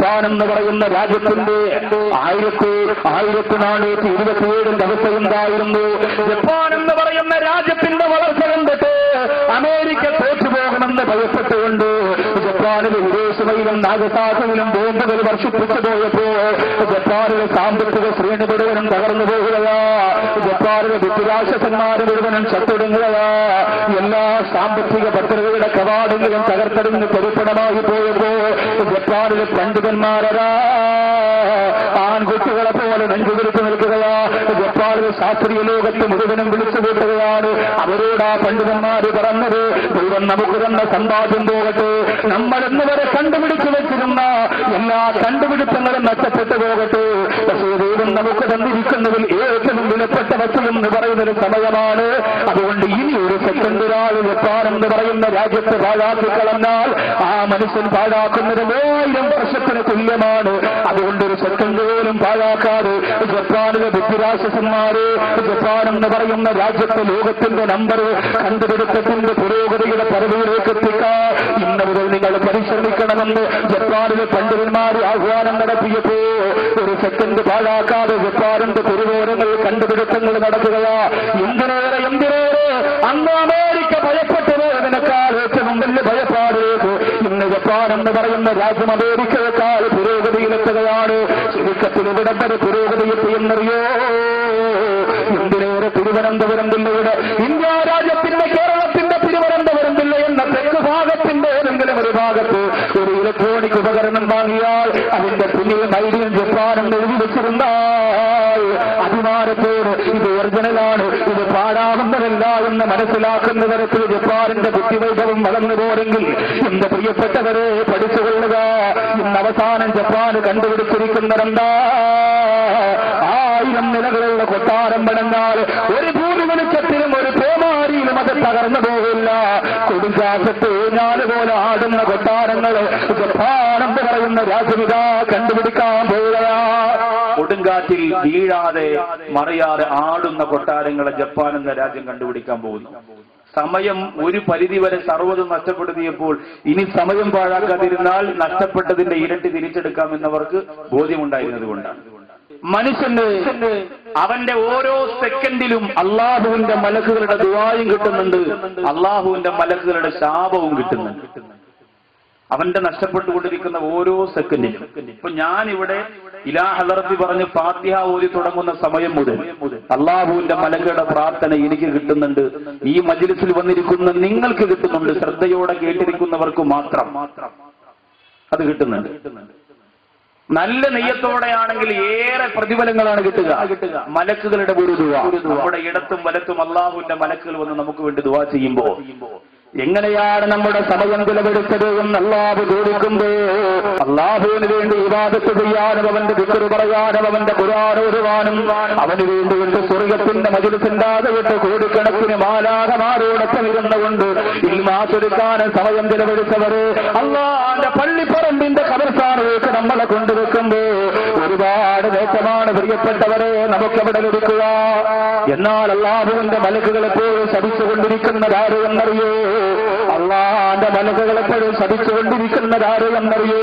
Japan എന്ന് പറയുന്ന രാജ്യത്തിന്റെ 1427 അവസ്ഥയുണ്ടായിരുന്നു. ജപ്പാൻ എന്ന് പറയുന്ന രാജ്യത്തിന്റെ വളർച്ച കണ്ടിട്ട് അമേരിക്ക തോറ്റുപോകണമെന്ന് ഭയപ്പെട്ടുകൊണ്ട് ജപ്പാനിലെ വിദേശമയിലും നാഗസാധയിലും ബോംബുകൾ വർഷിപ്പിച്ചു പോയപ്പോ ജപ്പാനിലെ സാമ്പത്തിക ശ്രേണി മുഴുവനും തകർന്നു പോകുകയാ. ജപ്പാനിലെ ബുദ്ധിരാക്ഷസന്മാര് മുഴുവനും ചത്തൊടുങ്ങുകയാ. എല്ലാ സാമ്പത്തിക പദ്ധതികളുടെ കവാടങ്ങളും തകർത്തെടുന്ന് പൊതുപ്പണമായി പോയപ്പോ ജപ്പാനിലെ പണ്ഡിതന്മാരാ ആൺകുട്ടികളെ പോലെ നെഞ്ചുപിടിച്ചു നിൽക്കുകയാ. ജപ്പാനിലെ ശാസ്ത്രീയ ലോകത്ത് മുഴുവനും വിളിച്ചു കൂട്ടുകയാണ്. അവരോട് ആ പണ്ഡിതന്മാര് പറഞ്ഞത്, ദൈവം നമുക്ക് തന്ന സമ്പാദ്യം പോകട്ടെ, നമ്മളെന്ന് വരെ കണ്ടുപിടിച്ചു വെച്ചിരുന്ന എല്ലാ കണ്ടുപിടുത്തങ്ങളും നഷ്ടപ്പെട്ടു പോകട്ടെ, പക്ഷേ ദൈവം നമുക്ക് തന്നിരിക്കുന്നതിൽ ഏറ്റവും വിലപ്പെട്ട വസ്തുവെന്ന് പറയുന്നൊരു സമയമാണ്. അതുകൊണ്ട് ഇനി ഒരു സെക്കൻഡ് ഒരാൾ ജപ്പാൻ എന്ന് പറയുന്ന രാജ്യത്ത് പാഴാക്കി കളഞ്ഞാൽ ആ മനുഷ്യൻ പാഴാക്കുന്നത് 1000 വർഷത്തിന് തുല്യമാണ്. അതുകൊണ്ടൊരു സെക്കൻഡ് പോലും പാഴാക്കാതെ ജപ്പാനിലെ ബുദ്ധിരാക്ഷസന്മാര് ജപ്പാൻ എന്ന് പറയുന്ന രാജ്യത്തെ ലോകത്തിന്റെ നമ്പർ കണ്ടുപിടുത്തത്തിന്റെ പുരോഗതിയുടെ പദവിയിലേക്ക് എത്തിക്കാൻ ഇന്ന് മുതൽ നിങ്ങൾ പരിശ്രമിക്കണമെന്ന് ജപ്പാനിലെ പണ്ഡിതന്മാർ ആഹ്വാനം നടത്തിയപ്പോ ഒരു സെക്കൻഡ് പാഴാക്കാതെ ജപ്പാനിന്റെ തെരുവോരങ്ങൾ കണ്ടുപിടുത്തങ്ങൾ നടക്കുകയാ. എന്തിനേറെ അന്ന് അമേരിക്ക ഭയപ്പെട്ടു പോയതിനേക്കാൾ ഏറ്റവും വലിയ ഭയപ്പാടിലേക്ക് ഇന്ന് ജപ്പാൻ എന്ന് പറയുന്ന രാജ്യം അമേരിക്കയേക്കാൾ പുരോഗതിയിലെത്തുകയാണ്. ചുരുക്കത്തിൽ ഇവിടം വരെ പുരോഗതി എത്തിയെന്നറിയോ? എന്തിനേറെ തിരുവനന്തപുരം ജില്ലയുടെ ഇന്ത്യ രാജ്യത്തിന്റെ കേരളത്തിന്റെ തിരുവനന്തപുരം ജില്ല എന്ന തെക്ക് ഭാഗത്തിന്റെ ഏതെങ്കിലും ഒരു ഭാഗത്ത് ഒരു ഇലക്ട്രോണിക് ഉപകരണം വാങ്ങിയാൽ അതിന്റെ പിന്നിൽ മൈഡിയൻ ജപ്പാൻ എന്ന് എഴുതി വെച്ചിരുന്നാൽ അഭിമാനത്തോട് ഇത് ഒറിജിനലാണ്, ഇത് പാടാവുന്നതല്ല എന്ന് മനസ്സിലാക്കുന്ന തരത്തിൽ ജപ്പാനിന്റെ ബുദ്ധിവൈഭവം വളർന്നു പോരെങ്കിൽ എന്റെ പ്രിയപ്പെട്ടവരെ പഠിച്ചുകൊള്ളുക. ഇന്ന് അവസാനം ജപ്പാൻ കണ്ടുപിടിച്ചിരിക്കുന്നതെന്താ? 1000 നിലകളുള്ള കൊട്ടാരം പണിഞ്ഞാൽ ഒരു ഭൂമി വെളിച്ചത്തിലും ഒരു പേമാരിയിലും അത് തകർന്നു പോകില്ല. കൊടുങ്കാറ്റത്ത് ഊഞ്ഞാല് പോലെ ആടുന്ന കൊട്ടാരങ്ങൾ ജപ്പാൻ എന്ന് പറയുന്ന രാജ്യമിതാ കണ്ടുപിടിക്കാൻ പോവുകയാ. കൊടുങ്കാറ്റിൽ വീഴാതെ മറിയാതെ ആടുന്ന കൊട്ടാരങ്ങളെ ജപ്പാൻ എന്ന രാജ്യം കണ്ടുപിടിക്കാൻ പോകുന്നു. സമയം ഒരു പരിധിവരെ സർവ്വതും നഷ്ടപ്പെടുത്തിയപ്പോൾ ഇനി സമയം പാഴാക്കാതിരുന്നാൽ നഷ്ടപ്പെട്ടതിന്റെ ഇരട്ടി തിരിച്ചെടുക്കാമെന്നവർക്ക് ബോധ്യമുണ്ടായിരുന്നത് കൊണ്ടാണ്. മനുഷ്യന് അവന്റെ ഓരോ സെക്കൻഡിലും അള്ളാഹുവിന്റെ മലക്കുകളുടെ ദുആയും കിട്ടുന്നുണ്ട്, അള്ളാഹുവിന്റെ മലക്കുകളുടെ ശാപവും കിട്ടുന്നുണ്ട്. അവന്റെ നഷ്ടപ്പെട്ടുകൊണ്ടിരിക്കുന്ന ഓരോ സെക്കൻഡിലും. ഇപ്പൊ ഞാനിവിടെ ഇലാ ഹളറത്തി പറഞ്ഞ് ഫാത്തിഹ ഓതി തുടങ്ങുന്ന സമയം മുതൽ അള്ളാഹുവിന്റെ മലക്കുകളുടെ പ്രാർത്ഥന എനിക്ക് കിട്ടുന്നുണ്ട്, ഈ മജ്ലിസിൽ വന്നിരിക്കുന്ന നിങ്ങൾക്ക് കിട്ടുന്നുണ്ട്, ശ്രദ്ധയോടെ കേട്ടിരിക്കുന്നവർക്ക് മാത്രം അത് കിട്ടുന്നുണ്ട്. നല്ല നെയ്യത്തോടെയാണെങ്കിൽ ഏറെ പ്രതിഫലങ്ങളാണ് കിട്ടുക. മലക്കുകളുടെ ഒരു ദുആ, നമ്മുടെ ഇടത്തും വലത്തും അള്ളാഹുവിന്റെ മലക്കുകൾ വന്ന് നമുക്ക് വേണ്ടി ദുആ ചെയ്യുമ്പോ എങ്ങനെയാണ് നമ്മുടെ സമയം ചെലവെടുത്തത് എന്ന് അള്ളാഹു ചോദിക്കുമ്പോ അള്ളാഹുവിന് വേണ്ടി ഇബാദത്ത് ചെയ്യാനും അവന്റെ ദിക്റ് പറയാനും അവന്റെ ഖുർആൻ ഓതുവാനും അവന് വേണ്ടി കൊണ്ട് സ്വർഗത്തിന്റെ മജ്‌ലിസിന്റെ വിട്ട് കോടിക്കണക്കിന് മാലാഖമാരോടൊപ്പം ഇരുന്നുകൊണ്ട് ഇൽമാചൊരുക്കാനും സമയം ചെലവെടുത്തവര് അള്ളാഹുവിന്റെ പള്ളിപ്പറമ്പിന്റെ ഖബർസ്ഥാനിലേക്ക് നമ്മളെ കൊണ്ടുവെക്കുമ്പോ ഒരുപാട് നേട്ടമാണ് പ്രിയപ്പെട്ടവരെ നമുക്കവിടെ ലഭിക്കുക. എന്നാൽ അള്ളാഹുവിന്റെ മലക്കുകൾ എപ്പോഴും ശപിച്ചുകൊണ്ടിരിക്കുന്നതാര് എന്നറിയോ? അള്ളാന്റെ മലക്കുകൾ എപ്പോഴും ശപിച്ചുകൊണ്ടിരിക്കുന്നതാര് എന്നറിയോ?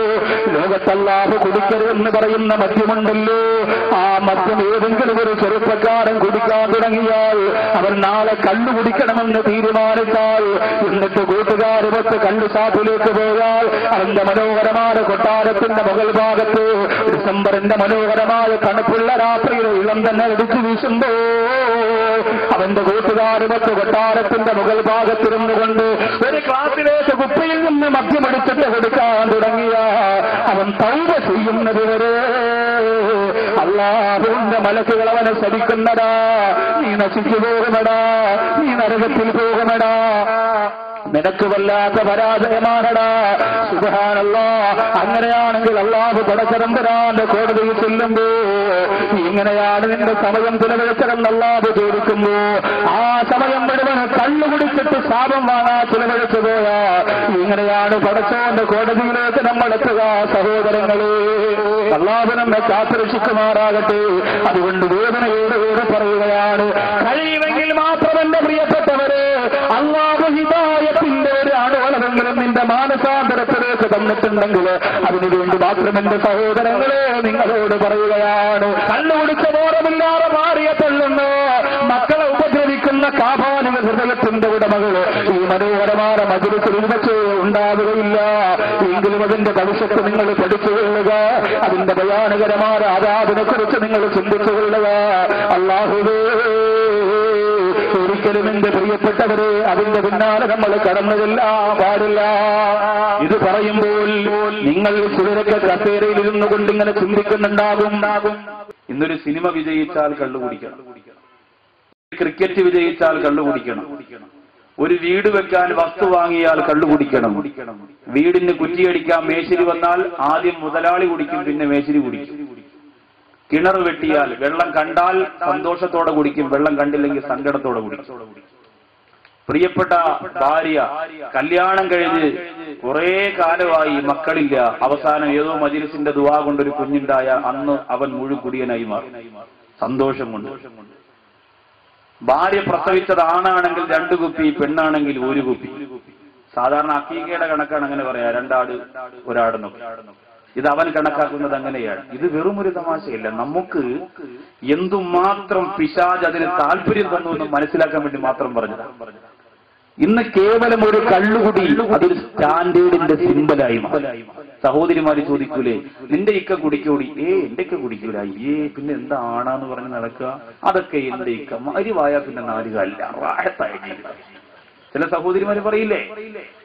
ലോകത്തല്ലാഹു കുടിക്കരുതെന്ന് പറയുന്ന മദ്യമുണ്ടല്ലോ, ആ മദ്യം ഏതെങ്കിലും ഒരു ചെറുപ്പക്കാരൻ കുടിക്കാൻ തുടങ്ങിയാൽ അവൻ നാളെ കള്ളു കുടിക്കണമെന്ന് തീരുമാനിച്ചാൽ എന്നിട്ട് കൂട്ടുകാരുമൊത്ത് കള്ളു ഷാപ്പിലേക്ക് പോയാൽ അവന്റെ മനോഹരമായ കൊട്ടാരത്തിന്റെ മുകൾ ഭാഗത്ത് ഡിസംബറിന്റെ മനോഹരമായ തണുപ്പുള്ള രാത്രിയിൽ ഇളം തന്നെ അടിച്ചു വീശുമ്പോ അവന്റെ കൂട്ടുകാരുമൊത്ത് കൊട്ടാരത്തിന്റെ മുകൾ ഭാഗത്തിരുന്നു കൊണ്ട് ഒരു ക്ലാസ്സിലേക്ക് കുപ്പിയിൽ നിന്ന് മദ്യമടിച്ചിട്ട് കൊടുക്കാൻ തുടങ്ങിയ അവൻ തൗബ ചെയ്യുന്നത് വരെ അല്ലാഹുവിന്റെ മലക്കുകൾ അവനെ ശപിക്കുന്നടാ, നീ നശിച്ചു പോകുമടാ, നീ നരകത്തിൽ പോകുമടാ, നിനക്ക് വല്ലാത്ത പരാജയമാണടാ. സുബ്ഹാനല്ലാഹ്. അങ്ങനെയാണെങ്കിൽ അല്ലാഹു പടച്ചതമ്പുരാന്റെ കോടതിയിൽ ചെല്ലുമ്പോ ഇങ്ങനെയാണ് നിന്റെ സമയം ചിലവഴിച്ചതെന്ന് അല്ലാഹു ചോദിക്കുമ്പോ ആ സമയം മുഴുവൻ കള്ളു കുടിച്ചിട്ട് ശാപം വാങ്ങാ ചിലവഴിച്ചു പോയാ ഇങ്ങനെയാണ് പടച്ചവന്റെ കോടതിയിലേക്ക് നമ്മൾ എത്തുക. സഹോദരങ്ങളെ, അല്ലാഹു നമ്മെ കാത്തുരക്ഷിക്കുമാറാകട്ടെ. അതുകൊണ്ട് വേദനയോടെ പറയുകയാണ്, കഴിയുമെങ്കിൽ മാത്രം എന്റെ പ്രിയപ്പെട്ടവരെ അല്ലാഹു ഹിദായത്തിന്റെ ഒരു അണുവളവെങ്കിലും നിന്റെ മാനസിക മാനസാന്തരത്തിലേക്ക് തന്നിട്ടുണ്ടെങ്കിൽ അതിനുവേണ്ടി മാത്രം എന്റെ സഹോദരങ്ങളെ നിങ്ങളോട് പറയുകയാണ്. കണ്ണുകുടിച്ച ബോധമില്ലാതെ മാറിയ തള്ളുന്നു മക്കളെ ഉപദ്രവിക്കുന്ന കാപാലിക ഹൃദയത്തിന്റെ ഉടമകള് ഈ മനോഹരമായ മജ്‌ലിസിൽ വെച്ച് ഉണ്ടാവുകയില്ല. എങ്കിലും അതിന്റെ ഭവിഷ്യത്ത് നിങ്ങൾ പഠിച്ചുകൊള്ളുക. അതിന്റെ ഭയാനകരമായ ആദാബിനെ കുറിച്ച് നിങ്ങൾ ചിന്തിച്ചുകൊള്ളുക. അല്ലാഹുവേ, ഒരിക്കലും എന്റെ പ്രിയപ്പെട്ടവരെ അതിന്റെ പിന്നാലെ നമ്മൾ കടന്നുകൊല്ലാൻ പാടില്ല. ഇത് പറയുമ്പോൾ നിങ്ങൾ ചിലരൊക്കെ കസേരയിൽ ഇരുന്നു കൊണ്ട് ഇങ്ങനെ ചിന്തിക്കുന്നുണ്ടാകും, ഇന്നൊരു സിനിമ വിജയിച്ചാൽ കള്ളുകുടിക്കണം, ക്രിക്കറ്റ് വിജയിച്ചാൽ കള്ളുകുടിക്കണം, ഒരു വീട് വെക്കാൻ വസ്തു വാങ്ങിയാൽ കള്ളുകുടിക്കണം, വീടിന് കുറ്റിയടിക്കാൻ മേശിരി വന്നാൽ ആദ്യം മുതലാളി കുടിക്കും, പിന്നെ മേശിരി കുടിക്കും, കിണർ വെട്ടിയാൽ വെള്ളം കണ്ടാൽ സന്തോഷത്തോടെ കുടിക്കും, വെള്ളം കണ്ടില്ലെങ്കിൽ സങ്കടത്തോടെ കുടിക്കും. പ്രിയപ്പെട്ട ഭാര്യ കല്യാണം കഴിഞ്ഞ് കുറെ കാലമായി മക്കളില്ല, അവസാനം ഏതോ മജ്‌ലിസിന്റെ ദുആ കൊണ്ടൊരു കുഞ്ഞുണ്ടായ അന്ന് അവൻ മുഴുകുടിയനായി മാറും സന്തോഷം കൊണ്ട്. ഭാര്യ പ്രസവിച്ചത് ആണാണെങ്കിൽ 2 കുപ്പി, പെണ്ണാണെങ്കിൽ 1 കുപ്പി. സാധാരണ അക്കീകയുടെ കണക്കാണ് അങ്ങനെ പറയാ, 2 ആട് 1 ആടെന്നൊക്കെ. ഇത് അവൻ കണക്കാക്കുന്നത് അങ്ങനെയാണ്. ഇത് വെറും ഒരു തമാശയല്ല. നമുക്ക് എന്തുമാത്രം പിശാച് അതിന് താല്പര്യം തന്നു എന്ന് മനസ്സിലാക്കാൻ വേണ്ടി മാത്രം പറഞ്ഞത്. ഇന്ന് കേവലം ഒരു കള്ളുകുടി അതൊരു സ്റ്റാൻഡേർഡിന്റെ സിമ്പലായി. സഹോദരിമാര് ചോദിക്കൂലേ, നിന്റെ ഇക്ക കുടിക്കൂടി? എന്റെ ഇക്ക കുടിക്കൂല. പിന്നെ എന്താ ആണാന്ന് പറഞ്ഞ് നടക്കുക? അതൊക്കെ എന്റെ ഇക്ക മരിവായ പിന്നെ 4 കാലില്ല റാഹത്തായി ജീവിതം. ചില സഹോദരിമാര് പറയില്ലേ,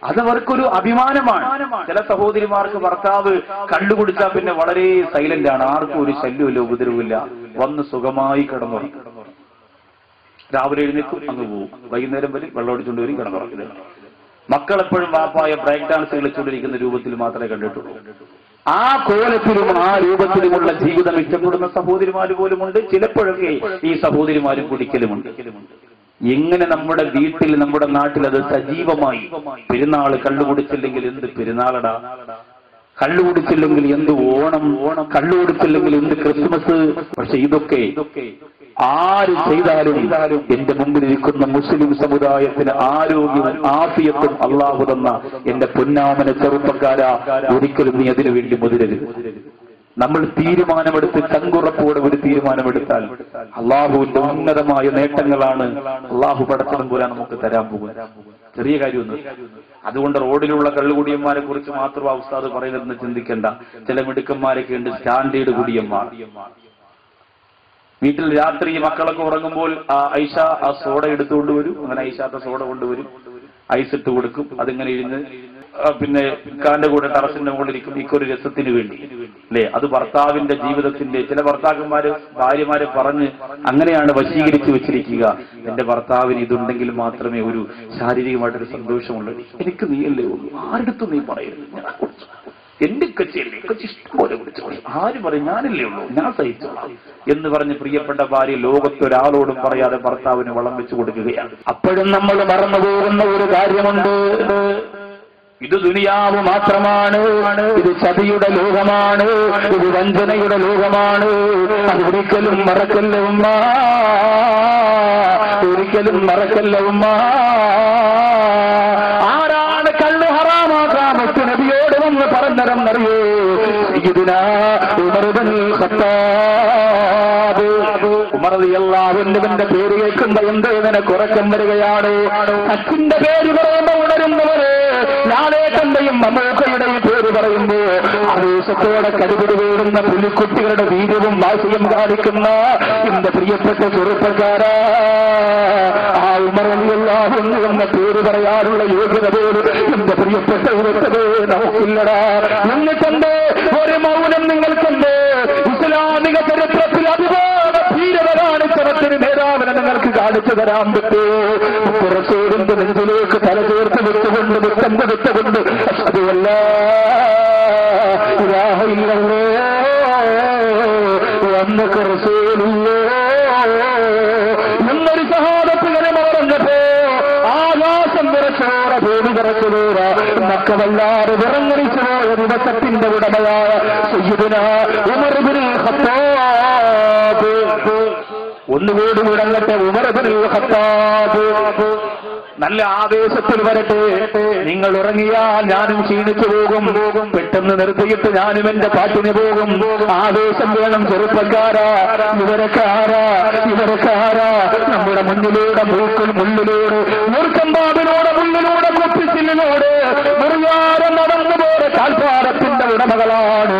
അതവർക്കൊരു അഭിമാനമാണ്. ചില സഹോദരിമാർക്ക് ഭർത്താവ് കള്ളുകുടിച്ചാൽ പിന്നെ വളരെ സൈലന്റ് ആണ്, ആർക്കും ഒരു ശല്യമില്ല, ഉപദ്രവമില്ല, വന്ന് സുഖമായി കിടന്നുറങ്ങും. രാവിലെ എഴുന്നേക്കും, അങ്ങ് പോവും, വൈകുന്നേരം വരും, വെള്ളം അടിച്ചുകൊണ്ട് വരും, കിടന്നുറങ്ങും. മക്കളെപ്പോഴും വാപ്പായ ബ്രേക്ക് ഡാൻസ് കളിച്ചുകൊണ്ടിരിക്കുന്ന രൂപത്തിൽ മാത്രമേ കണ്ടിട്ടുള്ളൂ. ആ കോലത്തിലും ആ രൂപത്തിലുമുള്ള ജീവിതം ഇഷ്ടപ്പെടുന്ന സഹോദരിമാര് പോലുമുണ്ട്. ചിലപ്പോഴൊക്കെ ഈ സഹോദരിമാരും കുടിക്കലുമുണ്ട്. എങ്ങനെ നമ്മുടെ വീട്ടിൽ, നമ്മുടെ നാട്ടിൽ അത് സജീവമായി. പെരുന്നാള് കള്ളുകുടിച്ചില്ലെങ്കിൽ എന്ത് പെരുന്നാളടാ, കള്ളുകുടിച്ചില്ലെങ്കിൽ എന്ത് ഓണം, കള്ളുകുടിച്ചില്ലെങ്കിൽ എന്ത് ക്രിസ്മസ്. പക്ഷെ ഇതൊക്കെ ആര് ചെയ്താലും എന്റെ മുമ്പിലിരിക്കുന്ന മുസ്ലിം സമുദായത്തിന് ആരോഗ്യവും ആഫിയത്തും അള്ളാഹു തന്ന എന്റെ പൊന്നാമന ചെറുപ്പക്കാരാ, ഒരിക്കലും നീ അതിനു വേണ്ടി മുതിരരുത്. നമ്മൾ തീരുമാനമെടുത്ത് ചങ്കുറപ്പോടെ ഒരു തീരുമാനമെടുത്താൽ അള്ളാഹുവിന്റെ ഉന്നതമായ നേട്ടങ്ങളാണ് അള്ളാഹു പടച്ചതം പോലെ നമുക്ക് തരാൻ പോകുന്നത്. ചെറിയ കാര്യമൊന്നും. അതുകൊണ്ട് റോഡിലുള്ള കള്ളുകുടിയന്മാരെ കുറിച്ച് മാത്രം ഉസ്താദ് പറയുന്നതെന്ന് ചിന്തിക്കേണ്ട. ചില മിടുക്കന്മാരൊക്കെ ഉണ്ട്, സ്റ്റാൻഡേർഡ് കുടിയന്മാർ. വീട്ടിൽ രാത്രി മക്കളൊക്കെ ഉറങ്ങുമ്പോൾ ഐഷ ആ സോഡ എടുത്തുകൊണ്ട് വരും. അങ്ങനെ ഐഷാത്ത സോഡ കൊണ്ടുവരും, ഐസ് ഇട്ട് കൊടുക്കും. അതിങ്ങനെ ഇരുന്ന് പിന്നെ ഇക്കാന്റെ കൂടെ ടെറസിന്റെ മുകളിലിരിക്കും, ഇക്കൊരു രസത്തിന് വേണ്ടി അല്ലെ. അത് ഭർത്താവിന്റെ ജീവിതത്തിന്റെ, ചില ഭർത്താക്കന്മാര് ഭാര്യമാരെ പറഞ്ഞ് അങ്ങനെയാണ് വശീകരിച്ചു വെച്ചിരിക്കുക. എന്റെ ഭർത്താവിന് ഇതുണ്ടെങ്കിൽ മാത്രമേ ഒരു ശാരീരികമായിട്ടൊരു സന്തോഷമുള്ളൂ. എനിക്ക് നീയല്ലേ ഉള്ളൂ, ആരെടുത്തും നീ പറയരുത്, എന്റെ കച്ചയല്ലേ, കച്ചി ഇഷ്ടംപോലെ വിളിച്ചോളൂ, ആര് പറയും, ഞാനല്ലേ ഉള്ളൂ, ഞാൻ സഹിച്ചോളാം എന്ന് പറഞ്ഞ് പ്രിയപ്പെട്ട ഭാര്യ ലോകത്തൊരാളോടും പറയാതെ ഭർത്താവിന് വളം വെച്ചു കൊടുക്കുകയാണ്. അപ്പോഴും നമ്മൾ മറന്നു പോകുന്ന ഒരു കാര്യമുണ്ട്. ഇത് ദുനിയാവ് മാത്രമാണ്, ഇത് ചതിയുടെ ലോകമാണ്, ഇത് വഞ്ചനയുടെ ലോകമാണ്. അത് ഒരിക്കലും മറക്കല്ല ഉമ്മ, ഒരിക്കലും മറക്കല്ല ഉമ്മ. ആരാണ് കള്ളു ഹറാമാക്കാൻ നബിയോട് വന്ന് പറഞ്ഞതെന്നറിയോ? സയ്യിദുനാ ഉമർ ഇബ്നുൽ ഖത്താബ്. ഉമർ റളിയല്ലാഹു അൻഹുവിന്റെ പേര് കേൾക്കുമ്പോ എന്തേതിനെ കുറക്കം വരികയാണ്. അച്ഛന്റെ പേര് പറയുമ്പോൾ ഉണരുന്നവരെ, ലാലേട്ടന്റെയും മമ്മൂക്കയുടെയും പേര് പറയുമ്പോ ആവേശത്തോടെ കരുപിടി വീടുന്ന പുലിക്കുട്ടികളുടെ വീര്യവും വാശിയും കാണിക്കുന്ന എന്റെ പ്രിയപ്പെട്ട ചെറുപ്പക്കാരാ, ആ ഉമർ റളിയല്ലാഹു അൻഹു എന്ന പേര് പറയാനുള്ള യോഗ്യത പോലും എന്റെ പ്രിയപ്പെട്ട ഇവരുടെ നമുക്കില്ലടാ. നിങ്ങൾക്കെന്തേ ഒരു മൗനം? നിങ്ങൾക്കെന്തേ ഇസ്ലാമിക ചരിത്രത്തിൽ അതുപോലെ ധീരത കാണിച്ചവത്തിന് നേതാവിനെ നിങ്ങൾക്ക് കാണിച്ചു തരാൻ പറ്റുമോ? റസൂലിന്റെ നെഞ്ചിലേക്ക് തല ചേർത്ത് വിട്ടുകൊണ്ട് വിട്ടന്റെ വിട്ടുകൊണ്ട് അതുമല്ല വന്നൊക്കെ റസൂലില്ലോ എന്നൊരു സഹാദത്തുകളെ പറഞ്ഞപ്പോ ആകാശം വിറച്ചോടെ ഭൂമി വിറച്ചുപോര മക്കളല്ലാതെ വിറങ്ങലിച്ചു പോയ ദിവസത്തിന്റെ ഉടമയായ സയ്യിദുനാ ഉമർ ഇബ്നുൽ ഖത്താബ്. ഒന്നുകൂടി വിടങ്ങട്ടെ, ഉമർ ഇബ്നുൽ ഖത്താബ്. നല്ല ആവേശത്തിൽ വരട്ടെ. നിങ്ങൾ ഉറങ്ങിയാൽ ഞാനും ക്ഷീണിച്ചു പോകും. പെട്ടെന്ന് നിർത്തിയിട്ട് ഞാനും എന്റെ പാട്ടിന് പോകും. ആവേശം വേണം ചെറുപ്പക്കാരാ, ഇവരക്കാരാ നമ്മുടെ മുന്നിലൂടെ മൂക്കിൽ മുള്ളിലൂടെ മൂർക്കമ്പാവിലൂടെ മുള്ളിലൂടെ കുപ്പിച്ചില്ലിലൂടെ മുറിയാതെ നടന്നു പോലെ കാൽപ്പാടത്തിന്റെ ഉടമകളാണ്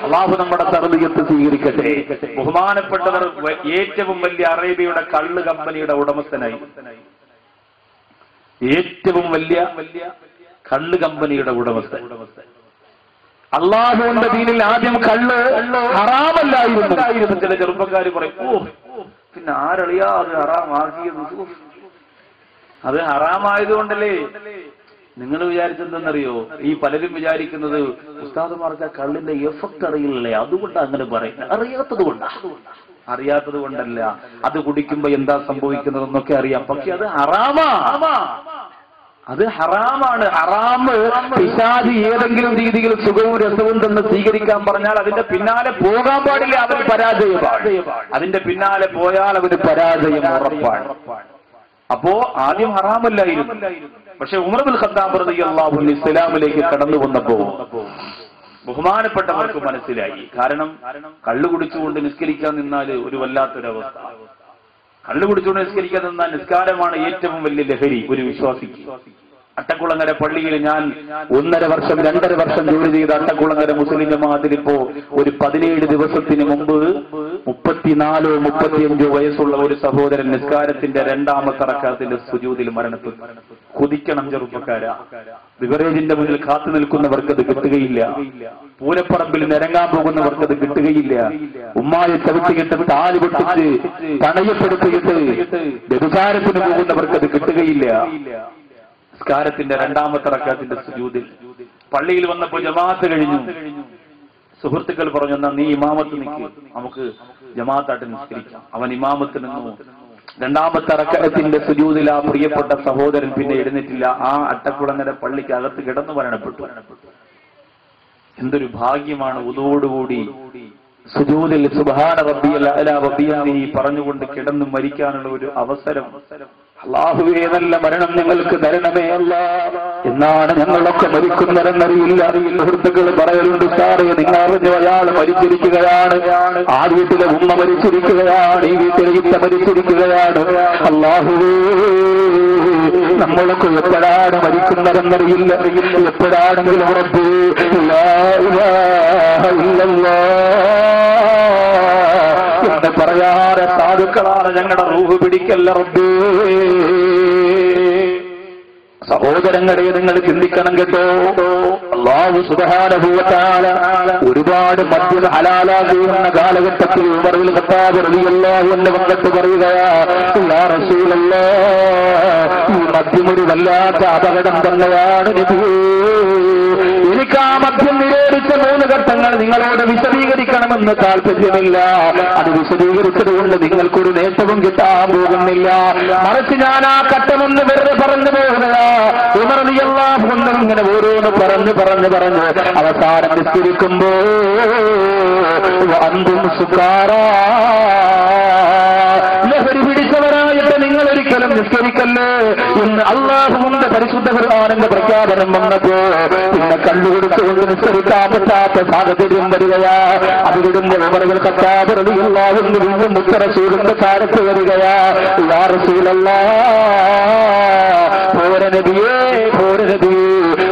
അല്ലാഹു നമ്മുടെ തർബിയത്ത് സ്വീകരിക്കട്ടെ. ബഹുമാനപ്പെട്ടവർ ഏറ്റവും വലിയ അറേബ്യയുടെ കള്ള് കമ്പനിയുടെ ഉടമസ്ഥനായി. ഏറ്റവും വലിയ കള്ള് കമ്പനിയുടെ ഉടമസ്ഥൻ. അള്ളാഹുവിന്റെ ദീനിൽ ആദ്യം കള്ള് ഹറാമല്ലായിരുന്നു. ചില ചെറുപ്പക്കാർ പറയും, ഓ പിന്നെ ആരളിയാ അത് ഹറാമാക്കിയത്? അത് ഹറാമായതുകൊണ്ടല്ലേ. നിങ്ങൾ വിചാരിച്ചെന്തെന്നറിയോ? ഈ പലരും വിചാരിക്കുന്നത് ഉസ്താദുമാർക്ക് കള്ളിന്റെ എഫക്ട് അറിയില്ലേ, അതുകൊണ്ട് അങ്ങനെ പറയും. അറിയാത്തത് കൊണ്ടല്ല. അത് കുടിക്കുമ്പോ എന്താ സംഭവിക്കുന്നതെന്നൊക്കെ അറിയാം. പക്ഷെ അത് ഹറാമാണ്. ഹറാമ് പിശാചി ഏതെങ്കിലും രീതിയിൽ സുഖവും രസവും തന്നെ സ്വീകരിക്കാൻ പറഞ്ഞാൽ അതിന്റെ പിന്നാലെ പോകാൻ പാടില്ല. അവന് പരാജയമാണ്. അതിന്റെ പിന്നാലെ പോയാൽ അവന് പരാജയം ഉറപ്പാണ്. അപ്പോ ആദ്യം ഹറാമല്ലായിരുന്നു. പക്ഷെ ഉമർ ബിൻ ഖത്താബ് റളിയല്ലാഹു അൻഹു ഇസ്ലാമിലേക്ക് കടന്നു വന്നപ്പോ ബഹുമാനപ്പെട്ടവർക്ക് മനസ്സിലായി. കാരണം കള്ളു കുടിച്ചുകൊണ്ട് നിസ്കരിക്കാൻ നിന്നാൽ ഒരു വല്ലാത്തൊരവസ്ഥ. കള്ളു കുടിച്ചുകൊണ്ട് നിസ്കരിക്കാൻ നിന്നാൽ നിസ്കാരമാണ് ഏറ്റവും വലിയ ലഹരി ഒരു വിശ്വാസിക്ക്. അട്ടക്കുളങ്ങര പള്ളിയിൽ ഞാൻ 1.5 വർഷം 2.5 വർഷം ജോലി ചെയ്ത അട്ടക്കുളങ്ങര മുസ്ലിം ജമാഅത്തിൽ ഇപ്പോ ഒരു 17 ദിവസത്തിന് മുമ്പ് 34-35 വയസ്സുള്ള ഒരു സഹോദരൻ നിസ്കാരത്തിന്റെ 2ാമത്തെ റക്അത്തിന്റെ സുജൂദിൽ മരണപ്പെട്ടു. കൊതിക്കണം ചെറുപ്പക്കാരാ. ബിവറേജിന്റെ മുന്നിൽ കാത്തു നിൽക്കുന്നവർക്ക് അത് കിട്ടുകയില്ല. പൂരപ്പറമ്പിൽ നിരങ്ങാൻ പോകുന്നവർക്ക് അത് കിട്ടുകയില്ല. ഉമ്മായെ ചവിട്ടിയിട്ട് താലി പൊട്ടിച്ച് പണയപ്പെടുത്തിയിട്ട് വ്യഭിചാരത്തിന് പോകുന്നവർക്ക് അത് കിട്ടുകയില്ല. നിസ്കാരത്തിന്റെ 2ാമത്തെ റക്അത്തിന്റെ സുജൂദിൽ പള്ളിയിൽ വന്നപ്പോ ജമാഅത്ത് കഴിഞ്ഞു. സുഹൃത്തുക്കൾ പറഞ്ഞു, എന്നാ നീ ഇമാമത്ത് നിൽക്ക്, നമുക്ക് ജമാഅത്തായിട്ട് നിസ്കരിക്കാം. അവൻ ഇമാമത്ത് നിന്നു. 2ാമത്തെ റക്അത്തിന്റെ സുജൂദിൽ ആ പ്രിയപ്പെട്ട സഹോദരൻ പിന്നെ എഴുന്നേറ്റില്ല. ആ അട്ടക്കുളങ്ങര പള്ളിക്ക് അകത്ത് കിടന്നു മരണപ്പെട്ടു. എന്തൊരു ഭാഗ്യമാണ് ഉദോടുകൂടി സുജൂദിൽ സുബ്ഹാന റബ്ബിയൽ അഅ്ലാ വബിഹംദിഹി പറഞ്ഞുകൊണ്ട് കിടന്നു മരിക്കാനുള്ള ഒരു അവസരം. അല്ലാഹുവേ, നല്ല മരണം ഞങ്ങൾക്ക് തരണമേ അല്ലാഹ്. എന്നാണ് ഞങ്ങളൊക്കെ മരിക്കുന്നതെന്നറിയില്ല. സുഹൃത്തുക്കൾ പറയലുണ്ട്, സാറേ നിങ്ങൾ അറിഞ്ഞു അയാൾ മരിച്ചിരിക്കുകയാണ്, ആ വീട്ടിലെ ഉമ്മ മരിച്ചിരിക്കുകയാണ്, ഈ വീട്ടിലെ ഇത്ത മരിച്ചിരിക്കുകയാണ്. അല്ലാഹുവേ, നമ്മളൊക്കെ എപ്പോഴാണ് മരിക്കുന്നതെന്നറിയില്ല. എപ്പോഴാണെങ്കിലും റബ്ബേ ലാ ഇലാഹ ഇല്ലല്ലാഹ് എന്ന് പറയാതെ സാധുക്കളാണ് ഞങ്ങളുടെ റൂഹ് പിടിക്കല്ല റബ്ബേ. സഹോദരങ്ങളെ, നിങ്ങൾ ചിന്തിക്കണം കേട്ടോ. അല്ലാഹു സുബ്ഹാനഹു വ തആല ഒരുപാട് മദ്യം ഹലാലാകുന്ന കാലഘട്ടത്തിൽ ഉമർ ബിൻ ഖത്താബ് റളിയല്ലാഹു അൻഹു വന്നിട്ട് പറയുകയാ, യാ റസൂലല്ലാഹ്, ഈ മദ്യം ഒരു വല്ലാത്ത അപകടം തന്നെയാണ് നബിയേ. എനിക്ക് ആ മദ്യം നിരോധിച്ച 3 ഘട്ടങ്ങൾ നിങ്ങളോട് വിശദീകരിക്കണമെന്ന് താല്പര്യമില്ല. അത് വിശദീകരിച്ചതുകൊണ്ട് നിങ്ങൾക്കൊരു നേട്ടവും കിട്ടാൻ പോകുന്നില്ല. മറിച്ച് ഞാൻ ആ ഘട്ടമൊന്ന് വെറുതെ പറഞ്ഞു പോകുകയാ. ഉമർ റളിയല്ലാഹു അൻഹു ഇങ്ങനെ ഓരോന്ന് പറഞ്ഞു അവസാനം നിസ്കരിക്കുമ്പോ അന്തും സുഖാറാ, ലഹരി പിടിച്ചവരായിട്ട് നിങ്ങൾ ഒരിക്കലും നിസ്കരിക്കല്ലേ എന്ന് അല്ലാഹുവിന്റെ പരിശുദ്ധ ഖുർആനിന്റെ പ്രഖ്യാപനം വന്നപ്പോ പിന്നെ കണ്ടുകൊടുത്തുകൊണ്ട് നിസ്കരിക്കാൻ പറ്റാത്ത സാഹചര്യം വരികയാ. അത് വിടുമ്പോൾ ഉമർ ബിൻ ഖത്താബ് റളിയല്ലാഹു അൻഹു വീണ്ടും മുത്തറസൂലിന്റെ ചാരത്ത് വരികയാ. യാ റസൂലല്ലാഹ്, പോര നബിയേ,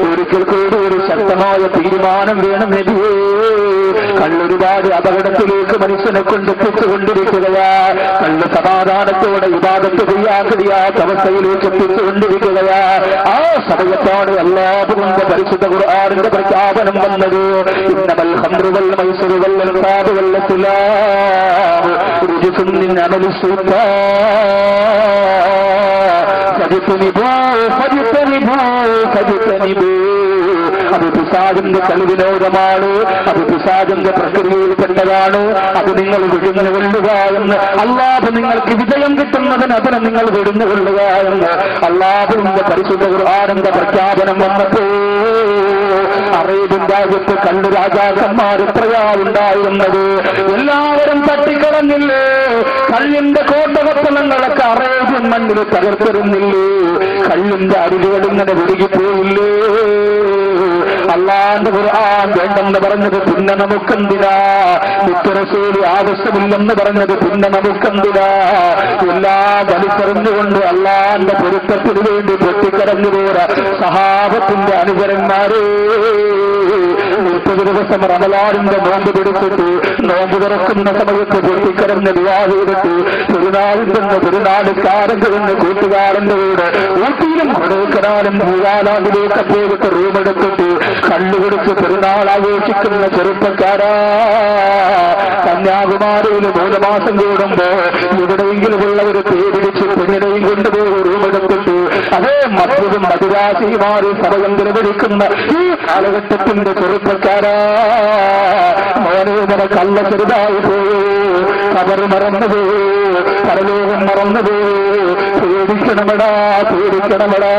ഒരിക്കൽ കൂടി ഒരു ശക്തമായ തീരുമാനം വേണം നബിയേ. കള്ളൊരുപാട് അപകടത്തിലേക്ക് മനുഷ്യനെ കൊണ്ടെത്തിച്ചുകൊണ്ടിരിക്കുകയാ. കള്ള് സമാധാനത്തോടെ ഇബാദത്ത് ചെയ്യാൻ കഴിയാത്ത അവസ്ഥയിലേക്ക് എത്തിച്ചുകൊണ്ടിരിക്കുകയാ. ആ സമയത്താണ് അല്ലാഹുവിന്റെ പരിശുദ്ധ ഖുർആനിന്റെ പ്രഖ്യാപനം വന്നത്. ഇന്നമൽ ഖംറു വൽ മൈസിറു വൽ അൻസാബു വൽ അസ്ലാമു റുജ്സുൻ മിൻ അമലി ശൈത്താൻ. അത് പിശാചിന്റെ കളിവിനോദമാണ്, അത് പിശാചിന്റെ പ്രക്രിയയിൽപ്പെട്ടതാണ്. അത് നിങ്ങൾ വിടുന്നുകൊള്ളുക എന്ന് അല്ലാഹു നിങ്ങൾക്ക് വിജയം കിട്ടുന്നതിന് അതിനെ നിങ്ങൾ വിടുന്നുകൊള്ളുക എന്ന് അല്ലാഹുവിന്റെ പരിശുദ്ധ ഖുർആനിന്റെ പ്രഖ്യാപനം വന്നപ്പോ അറേബ്യൻ രാജ്യത്ത് കള്ളു രാജാക്കന്മാർ എത്രയാ ഉണ്ടായിരുന്നത്. എല്ലാവരും തട്ടിക്കളഞ്ഞില്ലേ? കള്ളിന്റെ കോട്ടകത്തലങ്ങളൊക്കെ അറേബ്യൻ മണ്ണിൽ തകർത്തിരുന്നില്ലേ? കള്ളിന്റെ അരുവികൾ ഇങ്ങനെ ഒഴുകിപ്പോയില്ലേ? അല്ലാഹുവിന്റെ ഖുർആൻ വേണ്ടെന്ന് പറഞ്ഞത് പിന്നെ നമുക്കെന്തിനാ? മുത്തറസൂല് ആവശ്യമില്ലെന്ന് പറഞ്ഞത് പിന്നെ നമുക്കെന്തിനാ? എല്ലാം വലിച്ചെറിഞ്ഞുകൊണ്ട് അല്ലാഹുവിന്റെ പൊരുത്തത്തിന് വേണ്ടി പൊട്ടിക്കരഞ്ഞു പോരാ സഹാബത്തിന്റെ അനുചരന്മാരെ. 30 ദിവസം റമളാനിന്റെ നോമ്പ് പിടിച്ചിട്ട് നോമ്പ് തുറക്കുന്ന സമയത്ത് പൊട്ടിക്കരഞ്ഞ് ദുആ ചെയ്തിട്ട് പെരുന്നാളുകാരൻ കഴിഞ്ഞ് കൂട്ടുകാരന്റെ കൂടെ ഊട്ടിയിലും കൊടൈക്കനാലും ഭൂവാലാണ്ടിലേക്ക് പോയിട്ട് റൂമെടുത്തിട്ട് കള്ളുപിടിച്ച് പെരുന്നാൾ ആഘോഷിക്കുന്ന ചെറുപ്പക്കാരാ. കന്യാകുമാരിയിൽ 3 മാസം കൂടുമ്പോ എവിടെയെങ്കിലുമുള്ള ഒരു പേരിടിച്ച് പെണ്ണിനെയും കൊണ്ടുപോയി റൂമെടുത്തിട്ട് അതേ മദ്യവും മധുരാശിയുമാറി സമയം ചെലവഴിക്കുന്ന ഈ കാലഘട്ടത്തിന്റെ ചെറുപ്പക്കാരാ, മോനെ നിനക്ക് അല്ല ചെറുതായി പോയോ? കബർ മറന്നുപോയോ? പരലോകം മറന്നുപോയോ? പേടിക്കണമടാ, പേടിക്കണമടാ.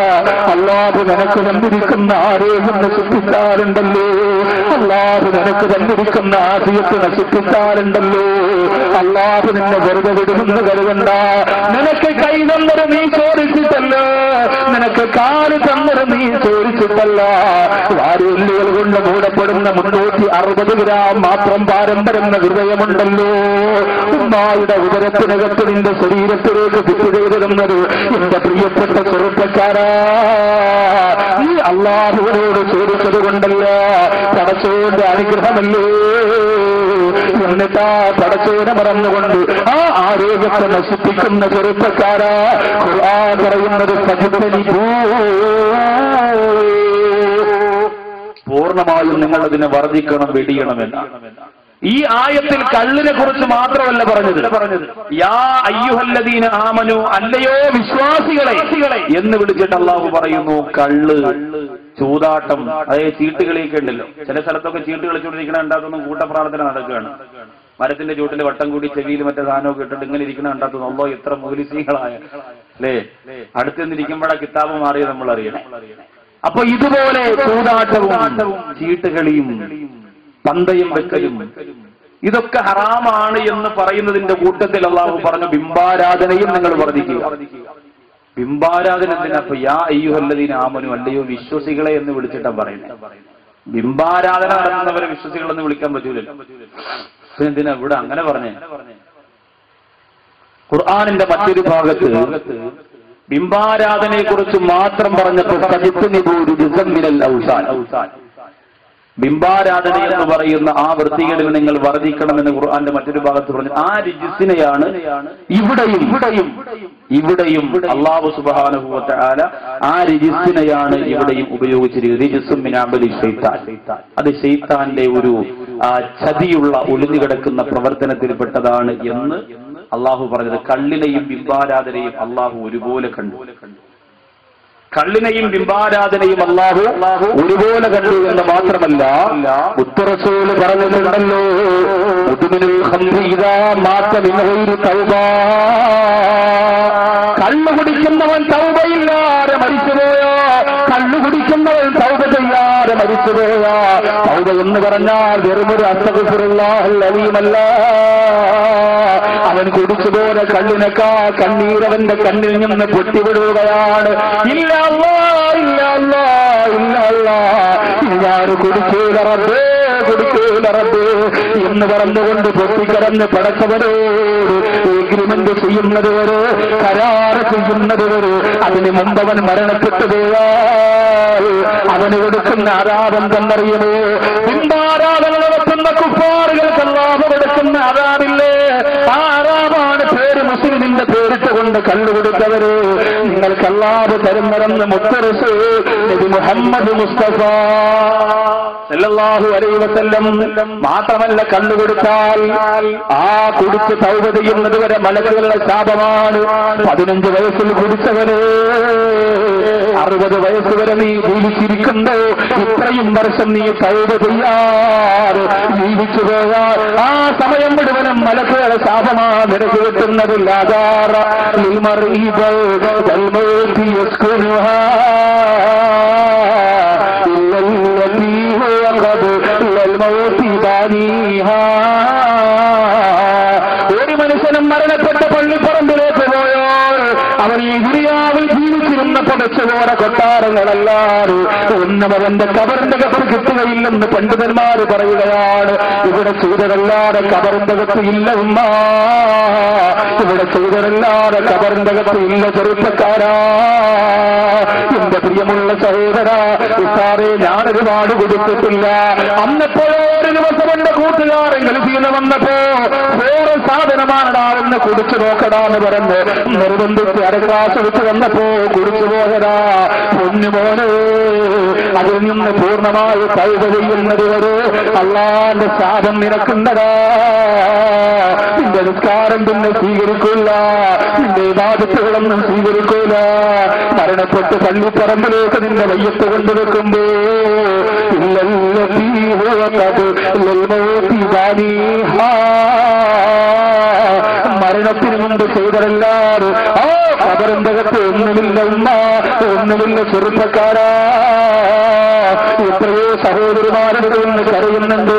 അല്ലാഹു നിനക്ക് തന്നിരിക്കുന്ന ആരോഗ്യം നശിപ്പിക്കാറുണ്ടല്ലോ. അല്ലാഹു നിനക്ക് തന്നിരിക്കുന്ന ആഫിയത്ത് നശിപ്പിക്കാറുണ്ടല്ലോ. അല്ലാഹു നിന്നെ വെറുതെ വിടുമെന്ന് കരുതണ്ട. നിനക്ക് കൈ തന്നത് നീ ചോദിച്ചിട്ടല്ല, നിനക്ക് കാല് തന്നത് നീ ചോദിച്ചിട്ടല്ല. വാരിയെല്ലുകൾ കൊണ്ട് മൂടപ്പെടുന്ന 360 ഗ്രാം മാത്രം പാരമ്പര്യ ഹൃദയമുണ്ടല്ലോ. ഉമ്മായുടെ ഉദരത്തിനകത്ത് നിന്റെ ശരീരത്തിലേക്ക് ഫിറ്റ് ചെയ്തിരുന്നത് എന്റെ പ്രിയപ്പെട്ട ചെറുപ്പക്കാരാ, നീ അല്ലാഹുവിനോട് ചോദിച്ചത് കൊണ്ടല്ല, പടച്ചോന്റെ അനുഗ്രഹമല്ലേ. എന്നിട്ടാ പടച്ചോനെ മറന്നുകൊണ്ട് ആ ആരോഗ്യത്തെ നശിപ്പിക്കുന്ന ചെറുപ്പക്കാരാ, ഖുർആൻ പറയുന്നത് പൂർണ്ണമായും നിങ്ങൾ അതിനെ വർദ്ധിക്കണം, വെടിയണമെന്നാണ്. ഈ ആയത്തിൽ കള്ളിനെ കുറിച്ച് മാത്രമല്ല പറഞ്ഞത്, യാ അയ്യുഹല്ലദീന ആമനു, അല്ലയോ വിശ്വാസികളെ എന്ന് വിളിച്ചിട്ട് അല്ലാഹു പറയുന്നു. കള്ള്, ചൂതാട്ടം, അതായത് ചീട്ടുകളിയൊക്കെ ഉണ്ടല്ലോ. ചില സ്ഥലത്തൊക്കെ ചീട്ട് കളിച്ചുകൊണ്ടിരിക്കണ ഉണ്ടാക്കുന്ന കൂട്ടപ്രാർത്ഥന നടക്കുകയാണ്. മരത്തിന്റെ ചൂട്ടിൽ വട്ടം കൂടി ചെവിയിൽ മറ്റേ സാധനമൊക്കെ ഇട്ടിട്ട് ഇങ്ങനെ ഇരിക്കണ ഉണ്ടാക്കുന്നു. അല്ലോ എത്ര മൂലിസീകളായ അല്ലേ. അടുത്ത് നിന്നിരിക്കുമ്പോഴാ കിതാബ് മാറിയത് നമ്മൾ അറിയണം. അപ്പൊ ഇതുപോലെ ചൂതാട്ടവും ചീട്ടുകളിയും പന്തയം വെക്കലും ഇതൊക്കെ ഹറാമാണ് എന്ന് പറയുന്നതിന്റെ കൂട്ടത്തിൽ അല്ലാഹു പറഞ്ഞു ബിംബാരാധനയും നിങ്ങൾ വർദ്ധിക്കുക. ബിംബാരാധന എന്തിനപ്പൊ യാ അയ്യുഹല്ലദീന ആമനു, അല്ലയോ വിശ്വസികളെ എന്ന് വിളിച്ചിട്ടാ പറയുന്നത്. ബിംബാരാധന നടത്തുന്നവരെ വിശ്വസികളെന്ന് വിളിക്കാൻ പറ്റൂലല്ലോ. എന്തിനാ ഇവിടെ അങ്ങനെ പറഞ്ഞേ? ഖുർആനിന്റെ മറ്റൊരു ഭാഗത്ത് ബിംബാരാധനയെ കുറിച്ച് മാത്രം പറഞ്ഞപ്പോൾ ബിംബാരാധന എന്ന് പറയുന്ന ആ വൃത്തികളിൽ നിങ്ങൾ വർദ്ധിക്കണമെന്ന് ഖുർആന്റെ മറ്റൊരു ഭാഗത്ത് പറഞ്ഞു. ആ രിജിസിനെയാണ് ഇവിടെയും അല്ലാഹു സുബ്ഹാനഹു വ തആല ആ രിജിസിനെയാണ് ഇവിടെയും ഉപയോഗിച്ചിരിക്കുന്നത്. റിജിസും മിൻ അമലി ശൈത്താൻ, അത് ശൈത്താന്റെ ഒരു ചതിയുള്ള ഒളിഞ്ഞു കിടക്കുന്ന പ്രവർത്തനത്തിൽപ്പെട്ടതാണ് എന്ന് അല്ലാഹു പറഞ്ഞത്. കള്ളിനെയും ബിംബാരാധനയും അല്ലാഹു ഒരുപോലെ കണ്ടു. കള്ളിനെയും ബിംബാരാധനയും അല്ലാഹു ഒരുപോലെ കണ്ടു എന്ന് മാത്രമല്ല, മുത്തറസൂല് പറഞ്ഞിട്ടുണ്ടല്ലോ, കള്ളു കുടിക്കുന്നവൻ തൗബയില്ലാതെ മരിച്ചുപോയോ, കള്ളു കുടിക്കുന്നവൻ തൗബ ചെയ്യാതെ മരിച്ചുപോയോ. തൗബ എന്ന് പറഞ്ഞാൽ വെറുമൊരു അസ്തഗ്ഫിറുല്ലാഹൽ അലീമല്ല. അവൻ കുടിച്ചുപോലെ കള്ളിനേക്കാ കണ്ണീരവന്റെ കണ്ണിൽ നിന്ന് പൊട്ടിവിടുകയാണ്. ഇല്ല അല്ലാ, ഇല്ല അല്ലാ, ഇല്ല അല്ലാ, ഞാൻ കുടിക്കൂല റബ്ബേ, കുടിക്കൂല റബ്ബേ എന്ന് പറഞ്ഞുകൊണ്ട് പൊട്ടിക്കരഞ്ഞ് പടച്ചവരോട് എഗ്രിമെന്റ് ചെയ്യുന്നത് വരെ, കരാറ് ചെയ്യുന്നത് വരെ, അതിന് മുമ്പ് അവൻ മരണപ്പെട്ടു പോയാൽ അവന് കൊടുക്കുന്ന ആരാധന തന്നറിയുമോ? ബിംബാരാധന നടത്തുന്ന കുഫാറുകൾക്ക് അല്ലാഹു കൊടുക്കുന്ന ആരാധില്ലേ? ആ ആരാമാണ് പേര് മുസ്ലിമിന്റെ പേരിട്ടുകൊണ്ട് കണ്ടുകൊടുത്തവര്. നിങ്ങൾക്ക് അല്ലാഹു തരുന്നതെന്ന് മുത്തറസൂൽ നബി മുഹമ്മദ് മുസ്തഫ സല്ലല്ലാഹു അലൈഹി വസല്ലം. മാത്രമല്ല, കണ്ടുകൊടുത്താൽ ആ കുടിച്ച് തൗബ ചെയ്യുന്നത് വരെ മലക്കുകളുടെ ശാപമാണ്. 15 വയസ്സിൽ കുടിച്ചവന് 60 വയസ്സ് വരെ നീ ജീവിച്ചിരിക്കുമ്പോ ഇത്രയും വർഷം നീ തൗബ ചെയ്യാറ് ജീവിച്ചു പോയാൽ ആ സമയം മുഴുവനും മലക്കുകളുടെ ശാപമാ നിനക്ക് കിട്ടുന്നതില്ലാതാറ ഒരു മനുഷ്യനും മരണപ്പെട്ട പള്ളിപ്പറമ്പിലേക്ക് പോയാൽ അവൻ ഈ ദുനിയാവിൽ ജീവിച്ചിരുന്നപ്പോൾ വെച്ചുപോയ കൊട്ടാരങ്ങളല്ലാതെ ഒന്നും അവന്റെ കബറിന്റെ കത്ത് കിട്ടുകയില്ലെന്ന് പണ്ഡിതന്മാര് പറയുകയാണ്. ഇവിടെ ചെയ്തതല്ലാതെ കബറിന്റെ കത്ത് ഇല്ല ഉമ്മ, ഇവിടെ ചെയ്തതല്ലാതെ കബറിന്റെ കത്ത് ഇല്ല ചെറുപ്പക്കാരാ. എന്റെ പ്രിയമുള്ള സഹോദര, സാറേ ഞാൻ ഒരുപാട് കൊടുത്തിട്ടില്ല. അന്നപ്പോഴോ ഒരു ദിവസം എന്റെ കൂട്ടുകാരൻ ഗൾഫിൽ നിന്ന് വന്നപ്പോ വേറെ സാധനമാണടാവെന്ന് കുടിച്ചു നോക്കടാന്ന് പറഞ്ഞ് നിർബന്ധിച്ച് അരക്ലാസ് വെച്ച് വന്നപ്പോ കുടിച്ചു പോയതാ. പൊന്നുമോനെ, അതിൽ നിന്ന് പൂർണ്ണമായി തൗബ ചെയ്യുന്നത് വരെ അള്ളാന്റെ ശാപം നിനക്കുന്നതാ. നിന്റെ നിസ്കാരം പിന്നെ സ്വീകരിക്കില്ല, നിന്റെ ഇബാദത്തുകളൊന്നും സ്വീകരിക്കൂല. മരണപ്പെട്ട് പള്ളിപ്പറമ്പിലേക്ക് നിന്റെ വയ്യത്ത് കൊണ്ടുവെക്കുമ്പോ മരണത്തിന് മുമ്പ് ചെയ്തതല്ലാതെ ആ കബറിന്റെ അകത്ത് ഒന്നുമില്ല ഉമ്മ, ഒന്നുമില്ല ചെറുപ്പക്കാരാ. എത്രയോ സഹോദരിമാരുടെ ഒന്ന് കരയുന്നുണ്ട്.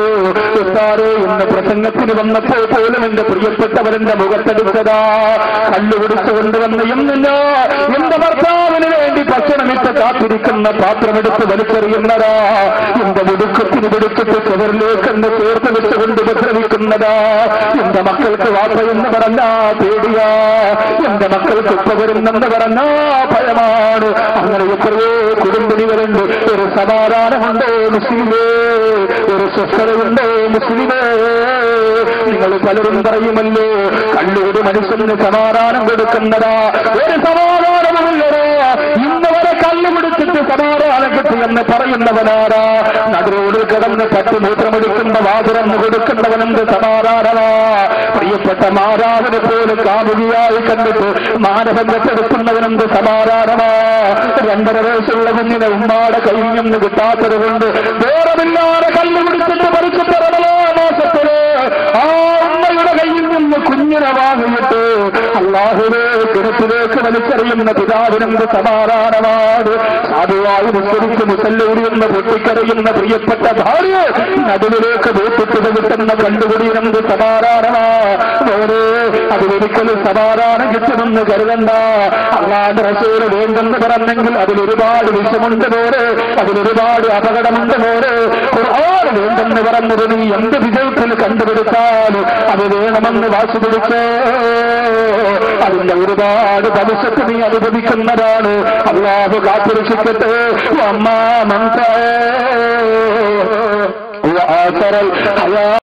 ഉസ്താദേ, ഇന്ന് പ്രസംഗത്തിന് വന്നപ്പോൾ പോലും എന്റെ പ്രിയപ്പെട്ടവരെന്റെ മുഖത്തെടുത്തതാ കല്ലുപിടിച്ചു കൊണ്ടുവന്ന് എന്നില്ല എന്റെ ഭർത്താവിന് വേണ്ടി ഭക്ഷണമിട്ട് കാത്തിരിക്കുന്ന പാത്രമെടുത്ത് വലിച്ചെറിയുന്നതാ. എന്റെ മുടുക്കത്തിന് പിടിച്ചിട്ട് ചുവരിലേക്ക് എന്നെ ചേർത്ത് വെച്ചുകൊണ്ട് ഉപദ്രവിക്കുന്നതാ. എന്റെ മക്കൾക്ക് വാപ്പയെന്ന് പറഞ്ഞാ പേടിയാ, എന്റെ മക്കൾക്ക് ഉപ്പ വരുന്നെന്ന് പറഞ്ഞാ ഭയമാണ്. അങ്ങനെ എത്രയോ കുടുംബിനികളുണ്ട്. ഒരു സമാധാനമുണ്ടോ മുസ്ലിമേ? ഒരു സ്വസ്ഥതയുണ്ടോ മുസ്ലിമേ? നിങ്ങൾ പലരും പറയുമല്ലോ കല്ലൂര് മനുഷ്യന് സമാധാനം കൊടുക്കുന്നതാ. ഒരു സമാധാനമുള്ളവരോ ഇന്ന് വരെ കല്ല് പിടിച്ചിട്ട് സമാധാനം കിട്ടിയെന്ന് പറയുന്നവനാരാ? നടുറോഡിൽ കിടന്ന് പട്ടുമൂത്രമെടുക്കുന്ന വാതുറന്ന് കൊടുക്കുന്നവനെന്ത് സമാധാനമാ? പ്രിയപ്പെട്ട മാതാവിനെ പോലെ കാമുകിയായി കണ്ടിട്ട് മാനവം വെച്ചെടുക്കുന്നവനെന്ത് സമാധാനമാ? 2.5 വയസ്സുള്ള കുഞ്ഞിനെ ഉമ്മാടെ കയ്യിൽ നിന്ന് കിട്ടാത്തത് കൊണ്ട് വേറെമില്ലാതെ കല്ല് പിടിച്ചിട്ട് പറിച്ചിട്ട് മാസത്തില് ആ ഉമ്മയുടെ കയ്യിൽ നിന്ന് കുഞ്ഞിനെ വാങ്ങിയിട്ട് അല്ലാഹുവേ കിണറ്റിലേക്ക് വലിച്ചെറിയുന്ന പിതാവിനെന്ത് സമാധാനമാണ്? സാധുവായി നിസ്കരിച്ച് മുസല്ലൂരിയെന്ന് പൊട്ടിക്കറിയുന്ന പ്രിയപ്പെട്ട ഭാര്യ നടുവിലേക്ക് വീട്ടിട്ട് കിട്ടുന്ന കണ്ടുപിടിയെന്ത് സമാധാനമാ? വേറെ അതിലൊരിക്കലും സമാധാനം കിട്ടുമെന്ന് കരുതണ്ട. അല്ലാഹുവിന്റെ റസൂൽ വേണ്ടെന്ന് പറഞ്ഞെങ്കിൽ അതിലൊരുപാട് വിഷമുണ്ട് പോലെ, അതിലൊരുപാട് അപകടമുണ്ട് പോലെ. ഖുർആൻ വേണ്ടെന്ന് പറഞ്ഞത് നീ എന്ത് വിജയത്തിൽ കണ്ടുപിടിച്ചാലും അത് വേണമെന്ന് വാശി പിടിച്ചേ, അതിന്റെ ഒരുപാട് ഭവിഷ്യത്ത് നീ അനുഭവിക്കുന്നതാണ്. അല്ലാഹു കാത്തുരക്ഷിക്കട്ടെ. അമ്മ മന്ത്ര